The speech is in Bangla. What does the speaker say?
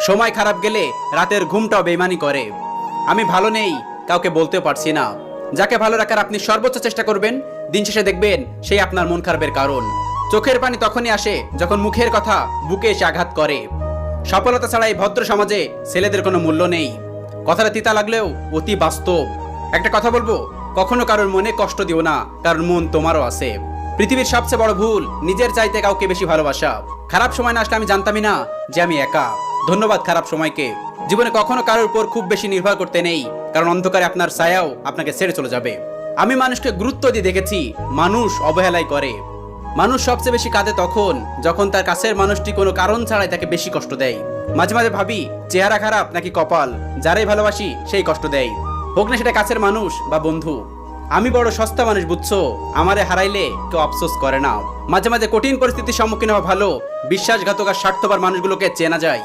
সময় খারাপ গেলে রাতের ঘুমটাও বেইমানি করে। আমি ভালো নেই কাউকে বলতেও পারছি না। যাকে ভালো রাখার আপনি সর্বোচ্চ চেষ্টা করবেন, দিন শেষে দেখবেন সেই আপনার মন খারাপের কারণ। চোখের পানি তখনই আসে যখন মুখের কথা বুকে এসে আঘাত করে। সফলতা ছাড়া এই ভদ্র সমাজে ছেলেদের কোনো মূল্য নেই। কথাটা তিতা লাগলেও অতি বাস্তব। একটা কথা বলবো, কখনো কারোর মনে কষ্ট দিও না, কারণ মন তোমারও আছে। পৃথিবীর সবচেয়ে বড় ভুল নিজের চাইতে কাউকে বেশি ভালোবাসা। খারাপ সময় না আসলে আমি জানতামই না যে আমি একা। ধন্যবাদ খারাপ সময়কে। জীবনে কখনো কারোর উপর খুব বেশি নির্ভর করতে নেই, কারণ অন্ধকারে আপনার ছায়াও আপনাকে ছেড়ে চলে যাবে। আমি মানুষকে গুরুত্ব দিয়ে দেখেছি, মানুষ অবহেলাই করে। মানুষ সবচেয়ে বেশি কাঁদে তখন যখন তার কাছের মানুষটি কোনো কারণ ছাড়াই তাকে বেশি কষ্ট দেয়। মাঝে মাঝে ভাবি, চেহারা খারাপ নাকি কপাল, যারাই ভালোবাসি সেই কষ্ট দেয়, হোক না সেটা কাছের মানুষ বা বন্ধু। আমি বড় সস্তা মানুষ বুঝছো, আমারে হারাইলে কেউ আফসোস করে না। মাঝে মাঝে কঠিন পরিস্থিতির সম্মুখীন হওয়া ভালো, বিশ্বাসঘাতক আর স্বার্থপর মানুষগুলোকে চেনা যায়।